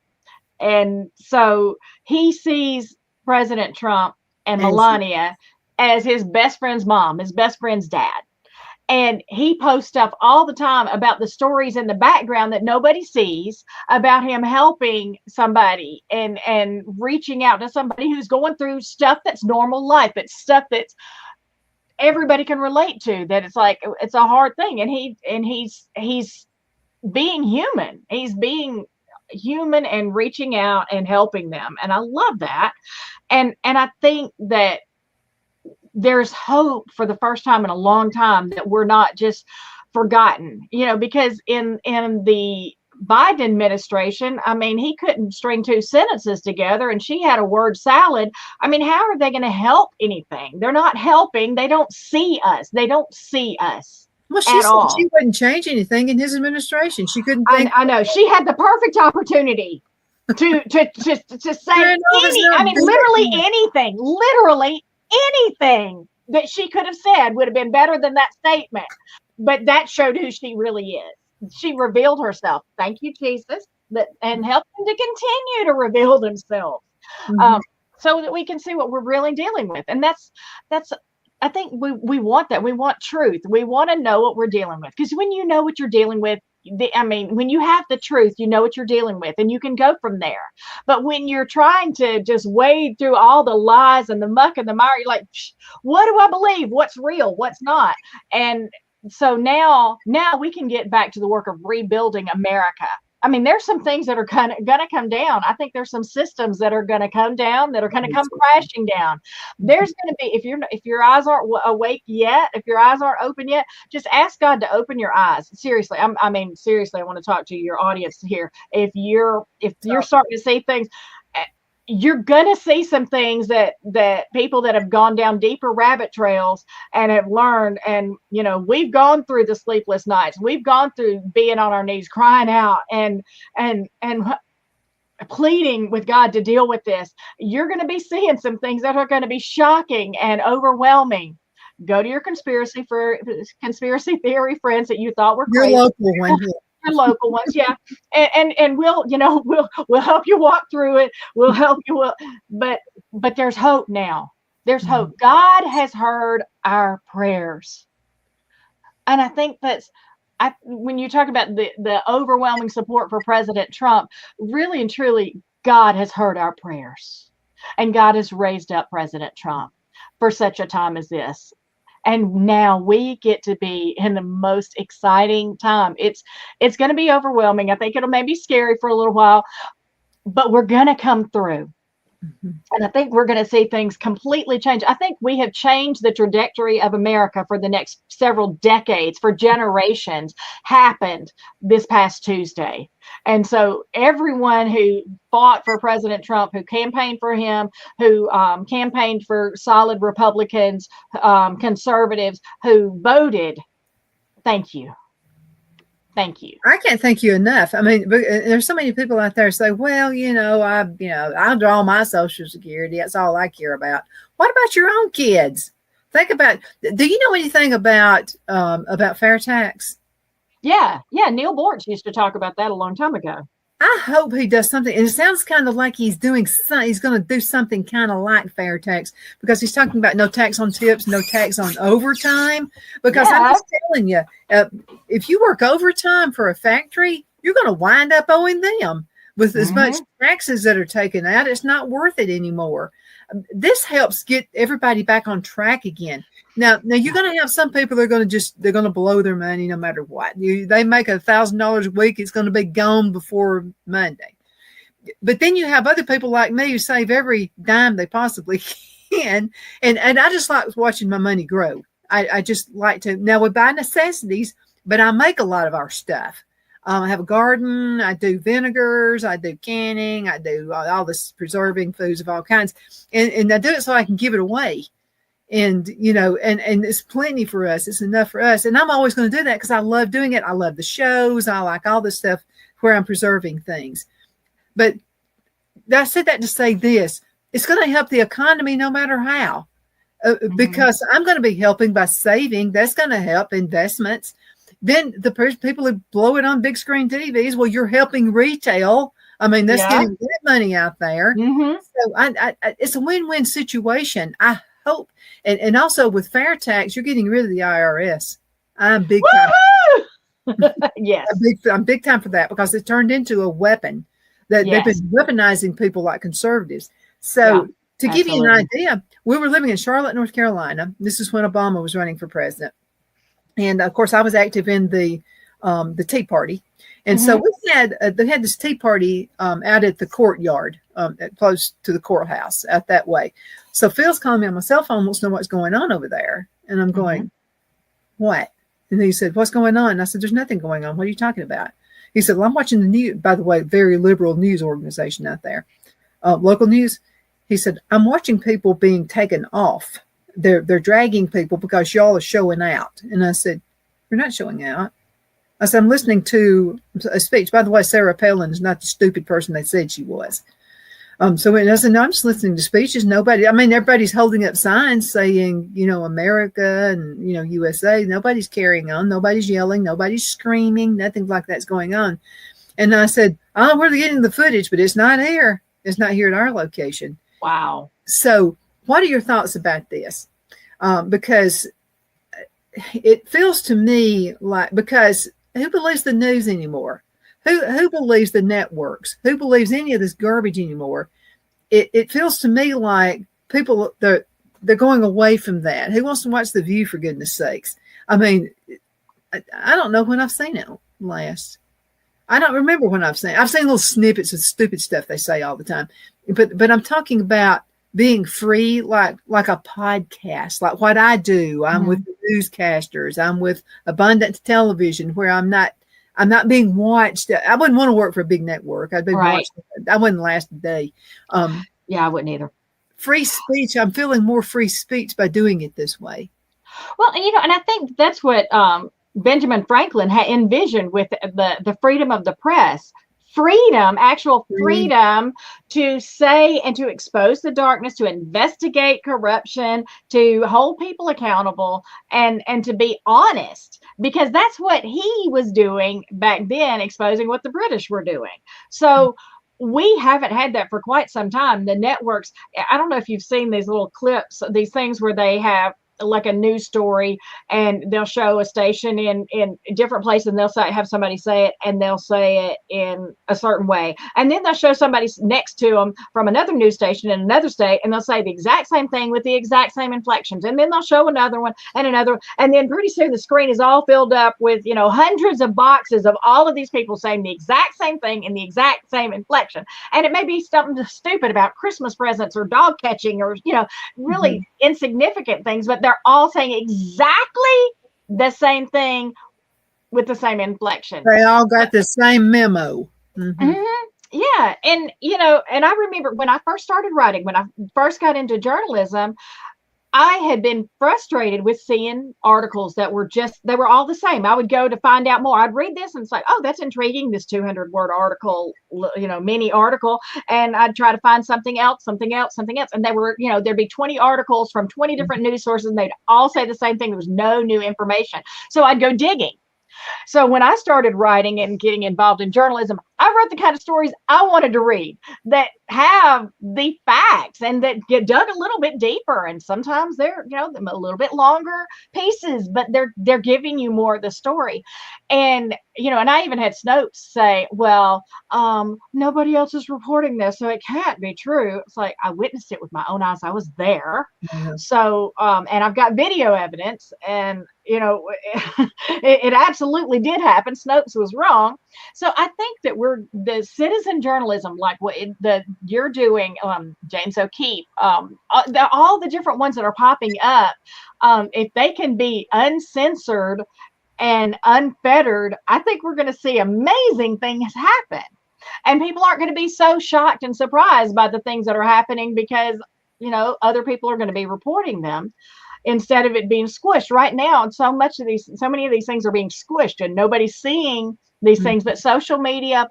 And so he sees President Trump and Melania as his best friend's mom, his best friend's dad. And he posts stuff all the time about the stories in the background that nobody sees, about him helping somebody and reaching out to somebody who's going through stuff that's normal life. It's stuff that's everybody can relate to, that it's like, it's a hard thing. And he's being human. He's being human and reaching out and helping them. And I love that. And I think that there's hope for the first time in a long time that we're not just forgotten, because in the Biden administration, I mean, he couldn't string two sentences together and she had a word salad. I mean, how are they going to help anything? They're not helping. They don't see us. Well, she said she wouldn't change anything in his administration. She couldn't think. I know. She had the perfect opportunity to say literally anything that she could have said would have been better than that statement. But that showed who she really is. She revealed herself. Thank you, Jesus, and help them to continue to reveal themselves, so that we can see what we're really dealing with. And that's. I think we want that. We want truth. We want to know what we're dealing with, because when you know what you're dealing with, when you have the truth, you know what you're dealing with, and you can go from there. But when you're trying to just wade through all the lies and the muck and the mire, you're like, what do I believe? What's real? What's not? And so now we can get back to the work of rebuilding America. I mean, there's some things that are going to come down. I think there's some systems that are going to come down, that are going to come crashing down. There's going to be, if your eyes aren't awake yet, if your eyes aren't open yet, just ask God to open your eyes. Seriously, seriously, I want to talk to your audience here. If you're starting to see things, you're going to see some things that people that have gone down deeper rabbit trails and have learned. And, we've gone through the sleepless nights. We've gone through being on our knees, crying out and pleading with God to deal with this. You're going to be seeing some things that are going to be shocking and overwhelming. Go to your conspiracy theory friends that you thought were crazy. Your local one. Your local ones, yeah, and we'll help you walk through it. We'll help you. But there's hope now. There's hope. God has heard our prayers, and I think when you talk about the overwhelming support for President Trump, really and truly, God has heard our prayers, and God has raised up President Trump for such a time as this. And now we get to be in the most exciting time. It's going to be overwhelming. I think it'll maybe scary for a little while, but we're going to come through. And I think we're going to see things completely change. I think we have changed the trajectory of America for the next several decades, for generations, happened this past Tuesday. And so everyone who fought for President Trump, who campaigned for him, who campaigned for solid Republicans, conservatives, who voted, thank you. Thank you. I can't thank you enough. I mean, there's so many people out there who say, well, I'll draw my Social Security. That's all I care about. What about your own kids? Think about, do you know anything about fair tax? Yeah. Neil Bortz used to talk about that a long time ago. I hope he does something. And it sounds kind of like he's going to do something kind of like fair tax, because he's talking about no tax on tips, no tax on overtime. Because I'm just telling you, if you work overtime for a factory, you're going to wind up owing them with as much taxes that are taken out. It's not worth it anymore. This helps get everybody back on track again. Now you're going to have some people that are they're going to blow their money no matter what. They make $1,000 a week. It's going to be gone before Monday. But then you have other people like me who save every dime they possibly can. And I just like watching my money grow. I just like to, now we buy necessities, but I make a lot of our stuff. I have a garden. I do vinegars. I do canning. I do all this preserving foods of all kinds. And I do it so I can give it away. And, and it's plenty for us. It's enough for us. And I'm always going to do that because I love doing it. I love the shows. I like all this stuff where I'm preserving things. But I said that to say this. It's going to help the economy no matter how. Because I'm going to be helping by saving. That's going to help investments. Then the people who blow it on big screen TVs, well, you're helping retail. I mean, that's getting that money out there. So it's a win-win situation. I hope. And also with fair tax, you're getting rid of the IRS. I'm big time. Yes. I'm big time for that, because it turned into a weapon that they've been weaponizing people like conservatives. So to give you an idea, we were living in Charlotte, North Carolina. This is when Obama was running for president. And of course, I was active in the Tea Party, and so they had this Tea Party out at the courtyard, close to the courthouse, out that way. So Phil's calling me on my cell phone, wants to know what's going on over there, and I'm going, what? And he said, what's going on? And I said, there's nothing going on. What are you talking about? He said, well, I'm watching the news. By the way, very liberal news organization out there, local news. He said, I'm watching people being taken off. They're dragging people because y'all are showing out. And I said, we're not showing out. I said, I'm listening to a speech. By the way, Sarah Palin is not the stupid person they said she was. So I said, no, I'm just listening to speeches. Everybody's holding up signs saying, America and, USA. Nobody's carrying on. Nobody's yelling. Nobody's screaming. Nothing like that's going on. And I said, oh, we're getting the footage, but it's not here. It's not here at our location. Wow. So what are your thoughts about this? Because it feels to me like, because who believes the news anymore? Who believes the networks? Who believes any of this garbage anymore? It feels to me like people, they're going away from that. Who wants to watch The View, for goodness sakes? I mean, I don't know when I've seen it last. I don't remember when I've seen little snippets of stupid stuff they say all the time. But I'm talking about being free, like a podcast, like what I do. I'm with the newscasters. I'm with Abundant Television, where I'm not being watched. I wouldn't want to work for a big network. I'd be watched. I wouldn't last a day. Yeah, I wouldn't either. Free speech. I'm feeling more free speech by doing it this way. Well, and I think that's what Benjamin Franklin had envisioned with the freedom of the press. Actual freedom to say and to expose the darkness, to investigate corruption, to hold people accountable, and to be honest, because that's what he was doing back then, exposing what the British were doing. So we haven't had that for quite some time. The networks, I don't know if you've seen these little clips, these things where they have like a news story, and they'll show a station in different places, and they'll have somebody say it, and they'll say it in a certain way, and then they'll show somebody next to them from another news station in another state, and they'll say the exact same thing with the exact same inflections, and then they'll show another one and another, and then pretty soon the screen is all filled up with hundreds of boxes of all of these people saying the exact same thing in the exact same inflection. And it may be something stupid about Christmas presents or dog catching or really insignificant things, but they're all saying exactly the same thing with the same inflection. They all got the same memo. Yeah. And, and I remember when I first started writing, when I first got into journalism, I had been frustrated with seeing articles that were they were all the same. I would go to find out more. I'd read this and it's like, oh, that's intriguing, this 200-word article, mini article. And I'd try to find something else. And they were, there'd be 20 articles from 20 different news sources and they'd all say the same thing. There was no new information. So I'd go digging. So when I started writing and getting involved in journalism, I wrote the kind of stories I wanted to read that have the facts and that get dug a little bit deeper. And sometimes they're, a little bit longer pieces, but they're giving you more of the story. And, and I even had Snopes say, well, nobody else is reporting this, so it can't be true. It's like, I witnessed it with my own eyes. I was there. Mm-hmm. So, and I've got video evidence, and, it absolutely did happen. Snopes was wrong. So I think that the citizen journalism, like what you're doing, James O'Keefe, all the different ones that are popping up, if they can be uncensored and unfettered, I think we're going to see amazing things happen. And people aren't going to be so shocked and surprised by the things that are happening because, other people are going to be reporting them instead of it being squished. Right now, so many of these things are being squished and nobody's seeing these things. But social media,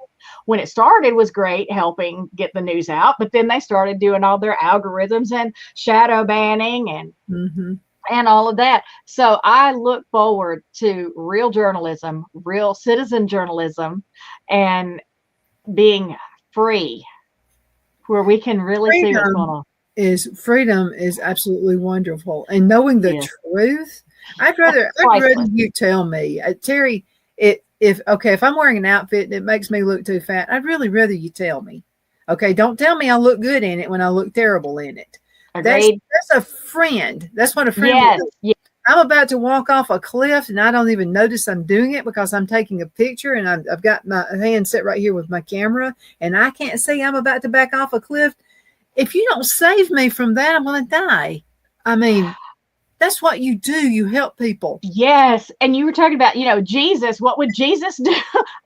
when it started, was great helping get the news out, but then they started doing all their algorithms and shadow banning and all of that. So I look forward to real journalism, real citizen journalism, and being free, where we can really see what's going on. Freedom is absolutely wonderful, and knowing the truth. I'd rather you tell me, Terri, if I'm wearing an outfit and it makes me look too fat, I'd really rather you tell me. Okay, don't tell me I look good in it when I look terrible in it. That's a friend. That's what a friend is. Yes. I'm about to walk off a cliff and I don't even notice I'm doing it because I'm taking a picture and I've got my hand set right here with my camera and I can't see I'm about to back off a cliff. If you don't save me from that, I'm going to die. I mean, that's what you do. You help people. Yes. And you were talking about, Jesus. What would Jesus do?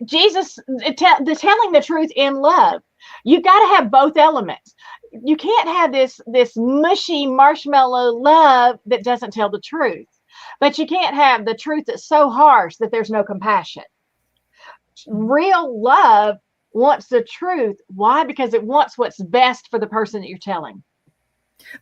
Jesus, telling the truth in love. You got to have both elements. You can't have this mushy marshmallow love that doesn't tell the truth. But you can't have the truth that's so harsh that there's no compassion. Real love wants the truth. Why? Because it wants what's best for the person that you're telling.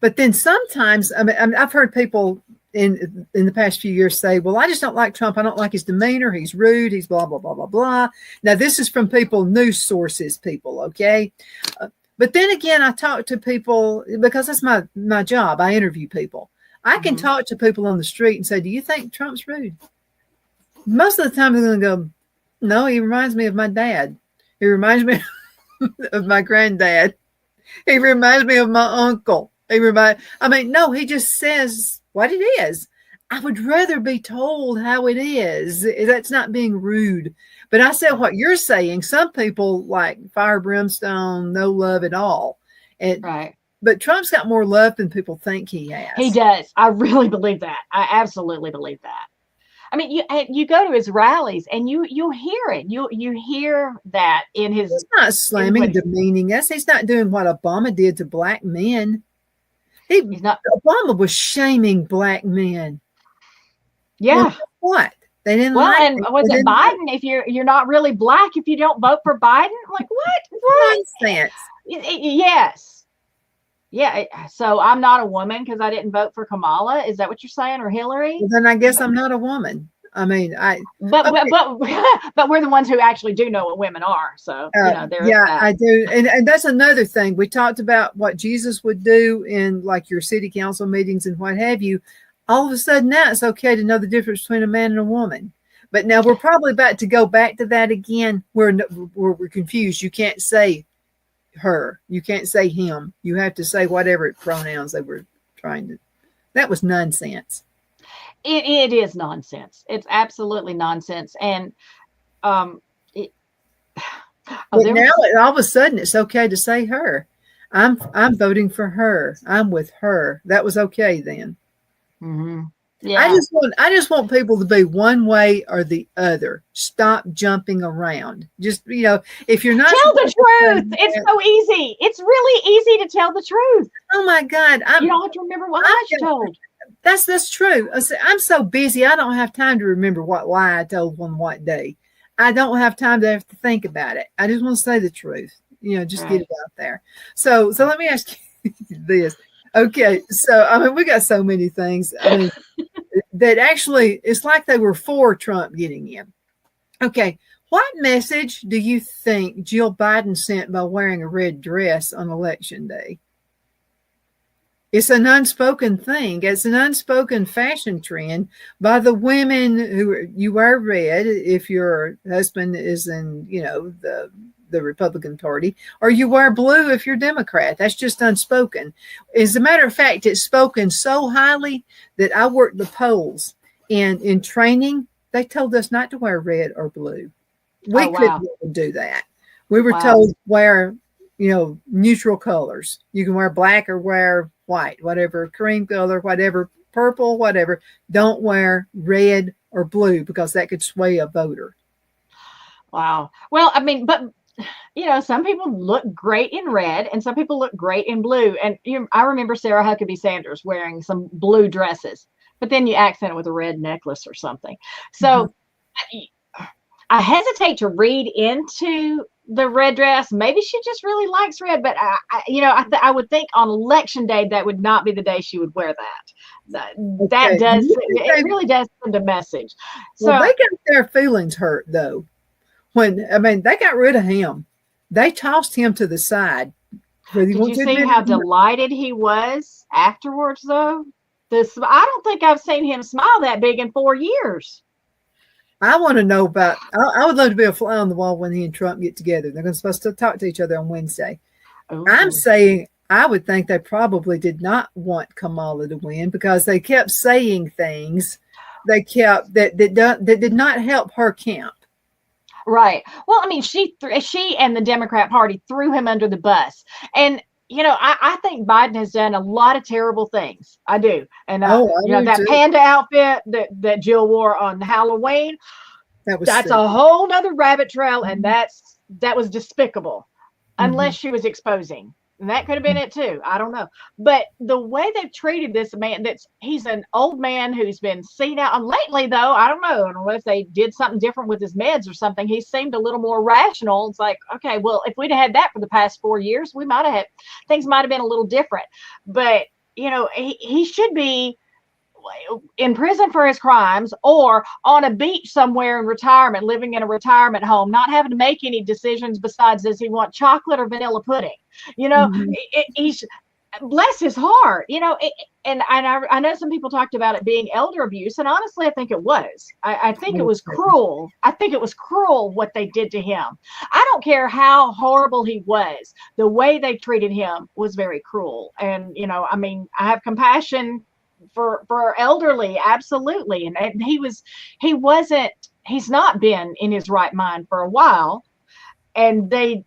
But then sometimes, I've heard people in the past few years say, well, I just don't like Trump. I don't like his demeanor. He's rude. He's blah, blah, blah, blah, blah. Now, this is from news sources, people, okay? But then again, I talk to people because that's my job. I interview people. I can talk to people on the street and say, do you think Trump's rude? Most of the time, they're going to go, no, he reminds me of my dad. He reminds me of my granddad. He reminds me of my uncle. No, he just says what it is. I would rather be told how it is. That's not being rude. But I said what you're saying. Some people like fire, brimstone, no love at all. Right. But Trump's got more love than people think he has. He does. I really believe that. I absolutely believe that. I mean, you go to his rallies and you hear it. You hear that in his. He's not slamming and demeaning us. He's not doing what Obama did to black men. Obama was shaming black men. Yeah. Well, what? They didn't like it. And was it Biden? If you're not really black, if you don't vote for Biden, like what? Nonsense. Yes. Yeah. So I'm not a woman because I didn't vote for Kamala. Is that what you're saying, or Hillary? Well, then I guess I'm not a woman. I mean, but we're the ones who actually do know what women are. So I do, and that's another thing. We talked about what Jesus would do in like your city council meetings and what have you. All of a sudden, now it's okay to know the difference between a man and a woman. But now we're probably about to go back to that again. We're confused. You can't say her. You can't say him. You have to say whatever pronouns they were trying to. That was nonsense. It is nonsense. It's absolutely nonsense. And but now all of a sudden it's okay to say her. I'm voting for her. I'm with her. That was okay then. Mm-hmm. Yeah. I just want people to be one way or the other. Stop jumping around. Just, if you're not tell the truth. It's so easy. It's really easy to tell the truth. Oh my God. You don't have to remember what lie you told. That's true. I'm so busy. I don't have time to remember what lie I told on what day. I don't have time to have to think about it. I just want to say the truth. Just get it out there. So let me ask you this. Okay. So, we got so many things. That actually, it's like they were for Trump getting in. Okay. What message do you think Jill Biden sent by wearing a red dress on election day? It's an unspoken thing. It's an unspoken fashion trend by the women who you wear red if your husband is in, the Republican Party, or you wear blue if you're Democrat. That's just unspoken. As a matter of fact, it's spoken so highly that I worked the polls, and in training, they told us not to wear red or blue. We couldn't do that. We were told wear, neutral colors. You can wear black or wear white, whatever, cream color, whatever, purple, whatever. Don't wear red or blue because that could sway a voter. Wow. Well, but some people look great in red and some people look great in blue. And I remember Sarah Huckabee Sanders wearing some blue dresses, but then you accent it with a red necklace or something. So I hesitate to read into the red dress. Maybe she just really likes red, but I would think on election day that would not be the day she would wear that. It really does send a message. So they got their feelings hurt though. They got rid of him. They tossed him to the side. Did you see how delighted he was afterwards though? I don't think I've seen him smile that big in 4 years. I want to know about, I would love to be a fly on the wall when he and Trump get together. They're supposed to talk to each other on Wednesday. Ooh. I'm saying I would think they probably did not want Kamala to win because they kept saying things that did not help her camp. Right. Well, she and the Democrat Party threw him under the bus. And, I think Biden has done a lot of terrible things. I do. And, that panda outfit that Jill wore on Halloween, that's sick. A whole nother rabbit trail. And that was despicable unless she was exposing. And that could have been it too. I don't know. But the way they've treated this man, he's an old man who's been seen out. And lately, though, I don't know if they did something different with his meds or something. He seemed a little more rational. It's like, okay, well, if we'd had that for the past 4 years, things might have been a little different. But, he should be in prison for his crimes or on a beach somewhere in retirement, living in a retirement home, not having to make any decisions besides does he want chocolate or vanilla pudding? He's bless his heart, and I know some people talked about it being elder abuse, and honestly, I think it was. I think it was cruel. I think it was cruel what they did to him. I don't care how horrible he was. The way they treated him was very cruel. And, I have compassion for elderly, absolutely. And he's not been in his right mind for a while, and they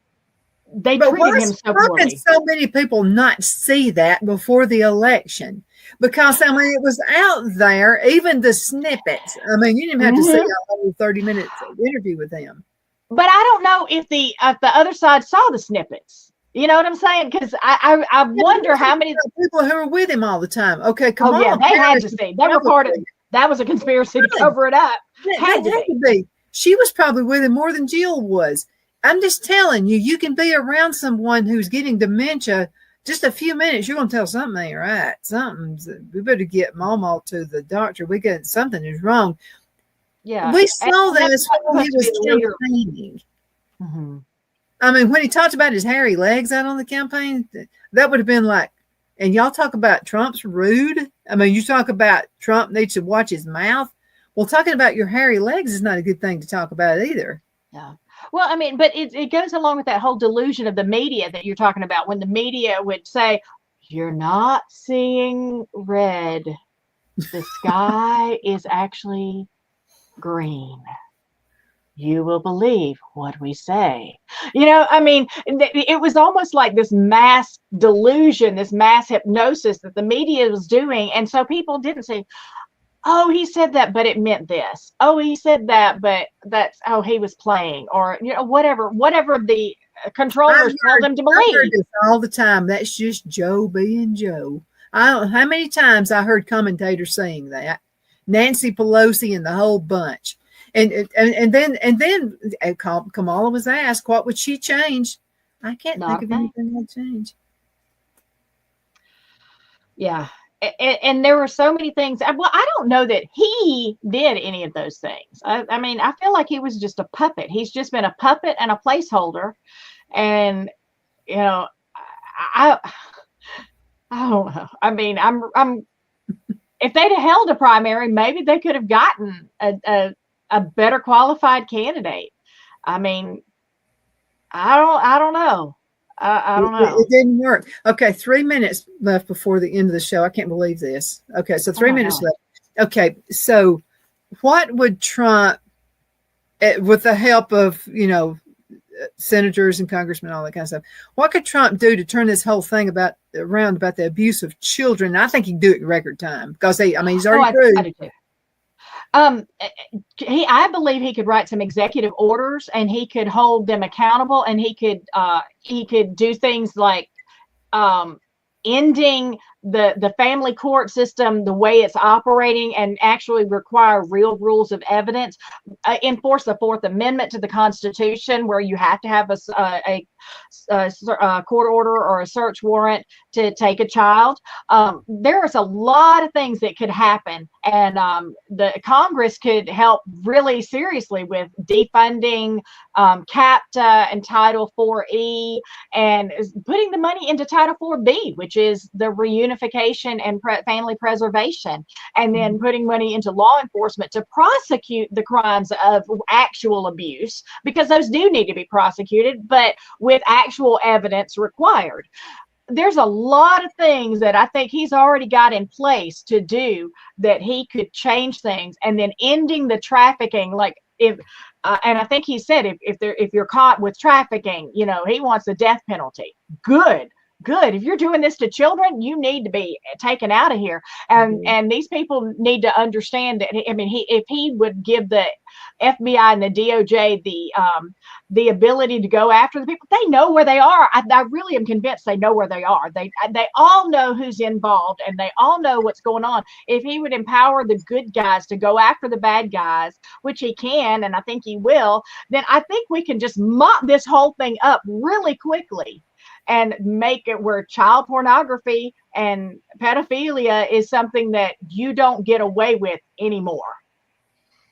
treated him so poorly. So many people not see that before the election because it was out there, even the snippets. You didn't have to see a whole 30 minutes interview with him. But I don't know if the other side saw the snippets. You know what I'm saying? Because I wonder how many people who were with him all the time. Okay, come on. Yeah, they had to see. They were part of. That was a conspiracy to cover it up. Had to be. She was probably with him more than Jill was. I'm just telling you, you can be around someone who's getting dementia just a few minutes. You're going to tell something ain't right. We better get Mama to the doctor. Something is wrong. Yeah. We saw this when he was campaigning. Mm-hmm. When he talked about his hairy legs out on the campaign, that would have been like, and y'all talk about Trump's rude. You talk about Trump needs to watch his mouth. Well, talking about your hairy legs is not a good thing to talk about either. Yeah. Well, but it goes along with that whole delusion of the media that you're talking about, when the media would say, you're not seeing red. The sky is actually green. You will believe what we say. It was almost like this mass delusion, this mass hypnosis that the media was doing. And so people didn't say, oh, he said that, but it meant this. Oh, he said that, but he was playing, or, whatever the controllers told him to I heard believe. this all the time. That's just Joe being Joe. I don't know how many times I heard commentators saying that. Nancy Pelosi and the whole bunch. And then Kamala was asked, what would she change? I can't think of anything I'd change. Yeah. And there were so many things. Well, I don't know that he did any of those things. I mean, I feel like he was just a puppet. He's just been a puppet and a placeholder. And, I don't know. I mean, I'm if they'd have held a primary, maybe they could have gotten a better qualified candidate. I mean, I don't know. I don't know. It didn't work. Okay, 3 minutes left before the end of the show. I can't believe this. Okay, so 3 minutes left. Okay, so what would Trump, with the help of, senators and congressmen, all that kind of stuff, what could Trump do to turn this whole thing around about the abuse of children? I think he can do it in record time because he's already proved. I believe he could write some executive orders, and he could hold them accountable, and he could do things like ending the family court system the way it's operating, and actually require real rules of evidence, enforce the Fourth Amendment to the Constitution, where you have to have a court order or a search warrant to take a child. There's a lot of things that could happen, and the Congress could help really seriously with defunding CAPTA and Title 4E, and putting the money into Title 4B, which is the reunification and family preservation, and then putting money into law enforcement to prosecute the crimes of actual abuse, because those do need to be prosecuted, but with actual evidence required. There's a lot of things that I think he's already got in place to do that he could change things, and then ending the trafficking. Like and I think he said if you're caught with trafficking, he wants the death penalty. Good. If you're doing this to children, you need to be taken out of here. And these people need to understand that. I mean, if he would give the FBI and the DOJ the ability to go after the people, they know where they are. I really am convinced they know where they are. They all know who's involved, and they all know what's going on. If he would empower the good guys to go after the bad guys, which he can, and I think he will, then I think we can just mop this whole thing up really quickly, and make it where child pornography and pedophilia is something that you don't get away with anymore.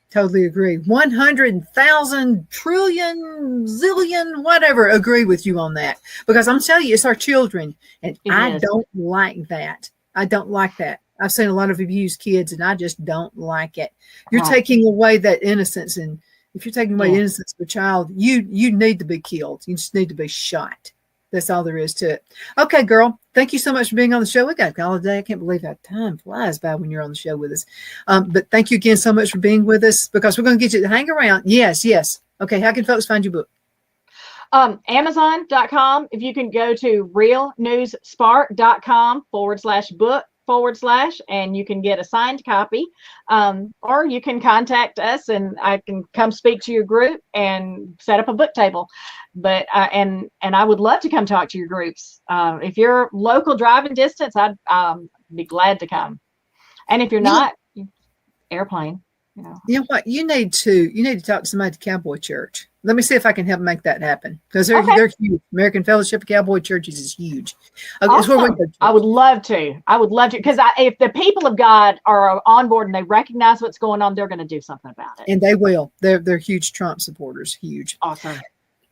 Totally agree. 100,000 trillion, zillion, whatever, agree with you on that. Because I'm telling you, it's our children. And I don't like that. I don't like that. I've seen a lot of abused kids, and I just don't like it. You're taking away that innocence. And if you're taking away innocence of a child, you need to be killed. You just need to be shot. That's all there is to it. Okay, girl. Thank you so much for being on the show. We got all day. I can't believe how time flies by when you're on the show with us. But thank you again so much for being with us, because we're going to get you to hang around. Yes. Okay. How can folks find your book? Amazon.com. If you can go to realnewspark.com/book/ and you can get a signed copy, or you can contact us, and I can come speak to your group and set up a book table. But and I would love to come talk to your groups. If you're local driving distance, I'd be glad to come. And if you're not, airplane. You know what? You need to talk to somebody at the Cowboy Church. Let me see if I can help make that happen, because they're huge. American Fellowship of Cowboy Churches is huge. Okay, awesome. I would love to, because if the people of God are on board and they recognize what's going on, they're going to do something about it. And they will. They're huge Trump supporters. Huge. Awesome.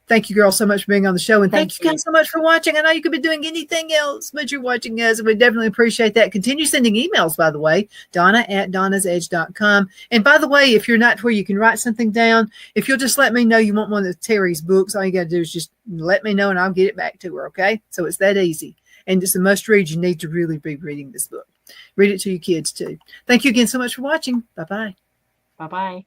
Thank you, girl, so much for being on the show. And thank you guys so much for watching. I know you could be doing anything else, but you're watching us, and we definitely appreciate that. Continue sending emails, by the way, Donna@donnasedge.com. And by the way, if you're not where you can write something down, if you'll just let me know you want one of Terry's books, all you got to do is just let me know, and I'll get it back to her, okay? So it's that easy. And it's a must-read. You need to really be reading this book. Read it to your kids, too. Thank you again so much for watching. Bye-bye. Bye-bye.